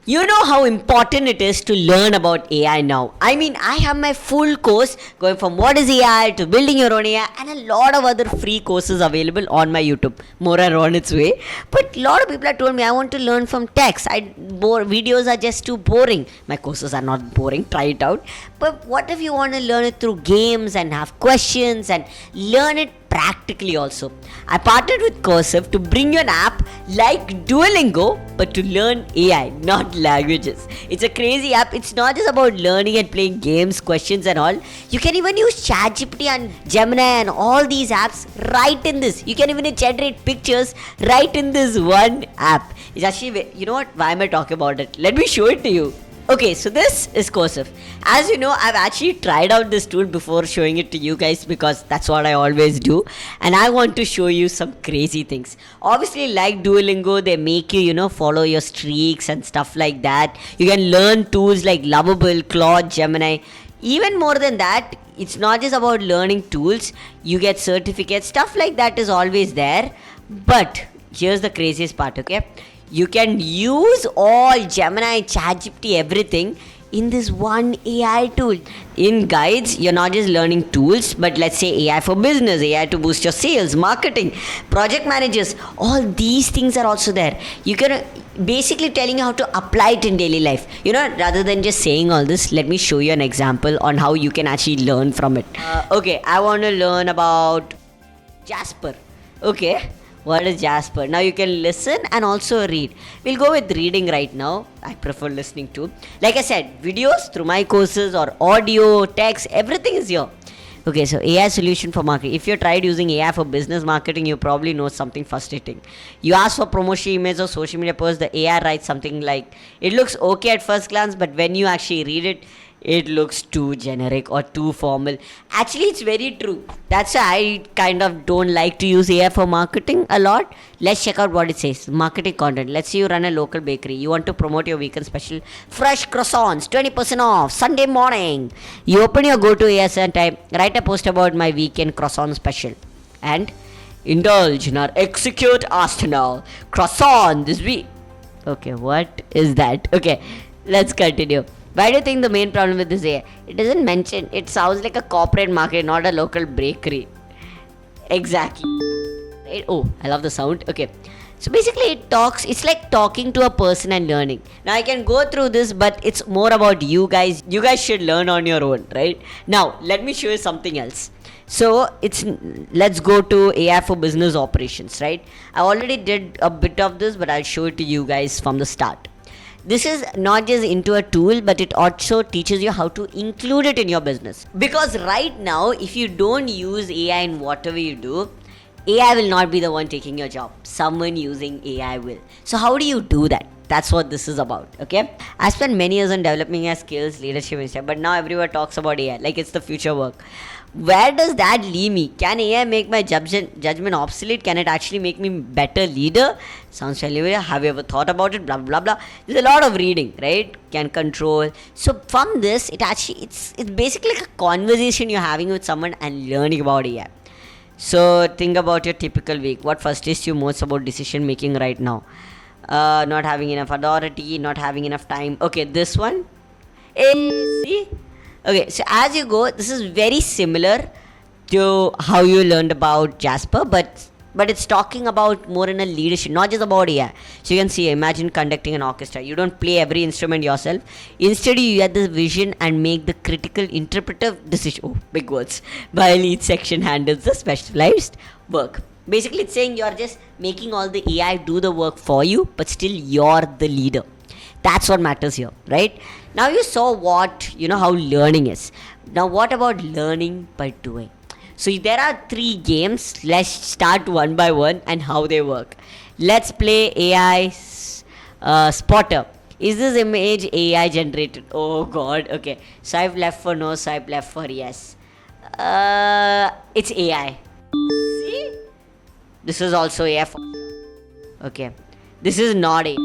You know how important it is to learn about AI now. I mean, I have my full course going from what is AI to building your own AI and a lot of other free courses available on my YouTube. More are on its way. But a lot of people have told me I want to learn from text. Videos are just too boring. My courses are not boring. Try it out. But what if you want to learn it through games and have questions and learn it practically also? I partnered with Coursiv to bring you an app like Duolingo but to learn AI, not languages. It's a crazy app. It's not just about learning and playing games, questions and all. You can even use ChatGPT and Gemini and all these apps right in this. You can even generate pictures right in this one app. It's actually, you know what? Why am I talking about it? Let me show it to you. Okay, so this is Coursiv. As you know, I've actually tried out this tool before showing it to you guys because that's what I always do. And I want to show you some crazy things. Obviously, like Duolingo, they make you, follow your streaks and stuff like that. You can learn tools like Lovable, Claude, Gemini. Even more than that, it's not just about learning tools. You get certificates. Stuff like that is always there. But here's the craziest part, okay? You can use all Gemini, ChatGPT, everything in this one AI tool. In guides, you're not just learning tools, but let's say AI for business, AI to boost your sales, marketing, project managers. All these things are also there. You can basically telling you how to apply it in daily life. Rather than just saying all this, let me show you an example on how you can actually learn from it. Okay, I want to learn about Jasper. Okay. What is Jasper? Now you can listen and also read. We'll go with reading right now. I prefer listening too. Like I said, videos through my courses or audio, text, everything is here. Okay, so AI solution for marketing. If you tried using AI for business marketing, you probably know something frustrating. You ask for promotion emails or social media posts, the AI writes something like, it looks okay at first glance, but when you actually read it, it looks too generic or too formal. Actually, it's very true. That's why I kind of don't like to use AI for marketing a lot. Let's check out what it says. Marketing content. Let's say you run a local bakery. You want to promote your weekend special. Fresh croissants, 20% off, Sunday morning. You open your go-to AI and type, write a post about my weekend croissant special. And indulge in our execute arsenal. Croissant this week. Okay, what is that? Okay, let's continue. Why do you think the main problem with this AI? It doesn't mention. It sounds like a corporate market, not a local bakery. Exactly. Oh, I love the sound. Okay. So basically it's like talking to a person and learning. Now I can go through this, but it's more about you guys. You guys should learn on your own, right? Now, let me show you something else. So let's go to AI for business operations, right? I already did a bit of this, but I'll show it to you guys from the start. This is not just into a tool, but it also teaches you how to include it in your business. Because right now, if you don't use AI in whatever you do, AI will not be the one taking your job. Someone using AI will. So how do you do that? That's what this is about, okay? I spent many years on developing my skills, leadership and stuff, but now everyone talks about AI like it's the future work. Where does that leave me? Can AI make my judgment obsolete? Can it actually make me better leader? Sounds familiar. Have you ever thought about it? Blah, blah, blah. There's a lot of reading, right? Can control. So from this, it's basically like a conversation you're having with someone and learning about AI. So think about your typical week. What frustrates you most about decision making right now? Not having enough authority, not having enough time. Okay, this one. See? Okay, so as you go, this is very similar to how you learned about Jasper, but it's talking about more in a leadership, not just about AI. So you can see, imagine conducting an orchestra. You don't play every instrument yourself. Instead, you get the vision and make the critical interpretive decision. Oh, big words. While each section handles the specialized work. Basically, it's saying you're just making all the AI do the work for you, but still you're the leader. That's what matters here, right? Now you saw how learning is. Now what about learning by doing? So there are 3 games. Let's start one by one and how they work. Let's play AI spotter. Is this image AI generated? Oh god, okay. Swipe left for no, swipe left for yes. It's AI. See? This is also AI. Okay. This is not AI.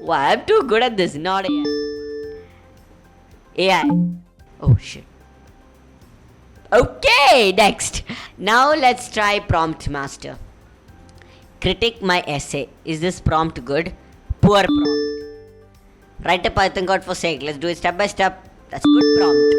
Wow, I'm too good at this. Not AI. Oh shit. Okay, next. Now let's try prompt master. Critique my essay. Is this prompt good? Poor prompt. Write a Python code for sake. Let's do it step by step. That's a good prompt.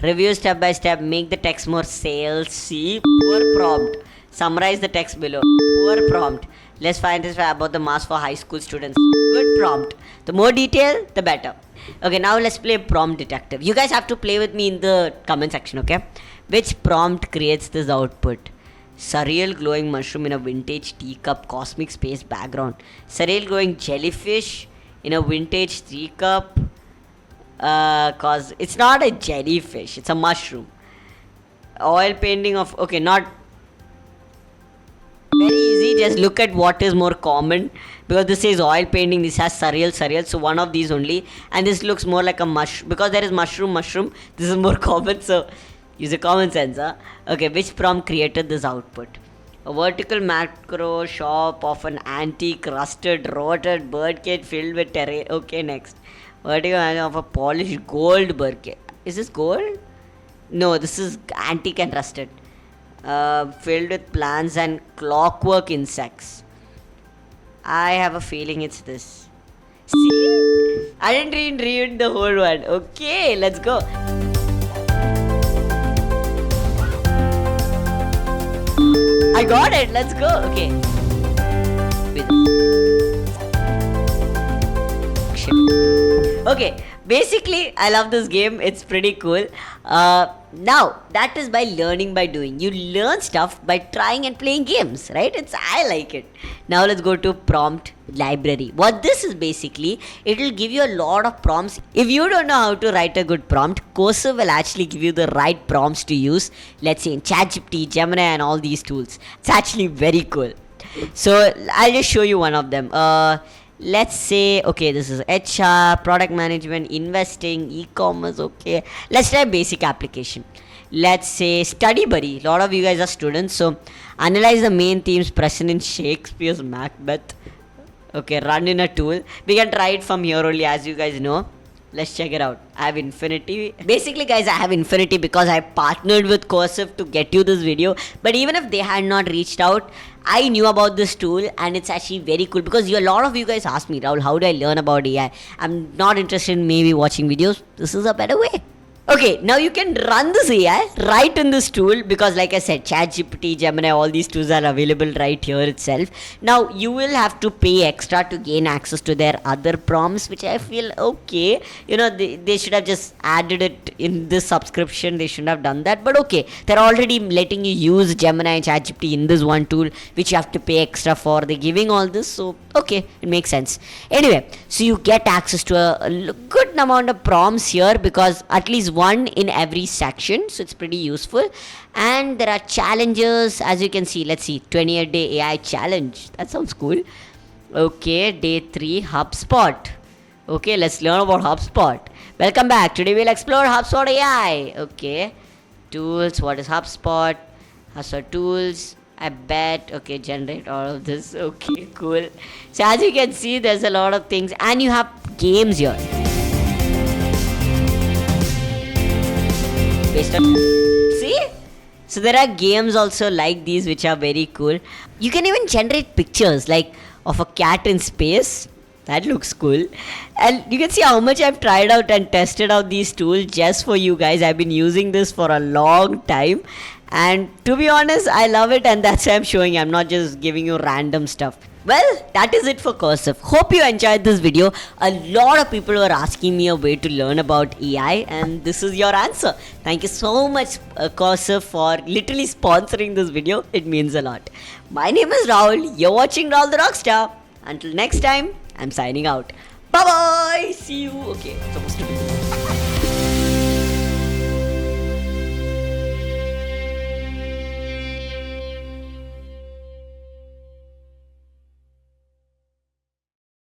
Review step by step. Make the text more salesy. Poor prompt. Summarize the text below. Poor prompt. Let's find this about the maths for high school students. Good prompt. The more detail, the better. Okay, now let's play prompt detective. You guys have to play with me in the comment section, okay? Which prompt creates this output? Surreal glowing mushroom in a vintage teacup, cosmic space background. Surreal glowing jellyfish in a vintage teacup. Cause it's not a jellyfish, it's a mushroom. Oil painting of, okay, not very easy. Just look at what is more common, because this says oil painting, this has surreal, so one of these only, and this looks more like a mushroom, because there is mushroom, this is more common, so use a common sense, huh? Okay, which prompt created this output? A vertical macro shop of an antique rusted rotted bird cage filled with terrain. Okay, next. Vertical macro of a polished gold bird cage. Is this gold? No, this is antique and rusted. Filled with plants and clockwork insects. I have a feeling it's this. See? I didn't even read the whole one. Okay, let's go. I got it. Let's go. Okay. Okay. Basically, I love this game. It's pretty cool. Now, that is by learning by doing. You learn stuff by trying and playing games, right? I like it. Now, let's go to prompt library. What this is basically, it will give you a lot of prompts. If you don't know how to write a good prompt, Coursiv will actually give you the right prompts to use. Let's say in ChatGPT, Gemini, and all these tools. It's actually very cool. So, I'll just show you one of them. Let's say, okay, this is HR, product management, investing, e-commerce, okay. Let's try basic application. Let's say study buddy. A lot of you guys are students, so analyze the main themes present in Shakespeare's Macbeth. Okay, run in a tool. We can try it from here only, as you guys know. Let's check it out. I have Infinity. Basically, guys, I have Infinity because I partnered with Coursiv to get you this video. But even if they had not reached out, I knew about this tool, and it's actually very cool because a lot of you guys ask me, Rahul, how do I learn about AI? I'm not interested in maybe watching videos. This is a better way. Okay, now you can run this AI right in this tool because, like I said, ChatGPT, Gemini, all these tools are available right here itself. Now, you will have to pay extra to gain access to their other prompts, which I feel okay. You know, they should have just added it in this subscription. They shouldn't have done that. But okay, they're already letting you use Gemini and ChatGPT in this one tool, which you have to pay extra for. They're giving all this, so okay, it makes sense. Anyway, so you get access to a good amount of prompts here because at least one in every section, so it's pretty useful. And there are challenges, as you can see. Let's see, 28-day AI challenge. That sounds cool. Okay, day 3, HubSpot. Okay, let's learn about HubSpot. Welcome back. Today we'll explore HubSpot AI. Okay, tools. What is HubSpot? HubSpot tools. I bet. Okay, generate all of this. Okay, cool. So as you can see, there's a lot of things, and you have games here. See? So there are games also like these which are very cool. You can even generate pictures like of a cat in space. That looks cool. And you can see how much I've tried out and tested out these tools just for you guys. I've been using this for a long time. And to be honest, I love it, and that's why I'm showing you. I'm not just giving you random stuff. Well, that is it for Coursiv. Hope you enjoyed this video. A lot of people were asking me a way to learn about AI, and this is your answer. Thank you so much, Coursiv, for literally sponsoring this video. It means a lot. My name is Rahul. You're watching Rahul the Rockstar. Until next time, I'm signing out. Bye-bye. See you. Okay, it's supposed to be.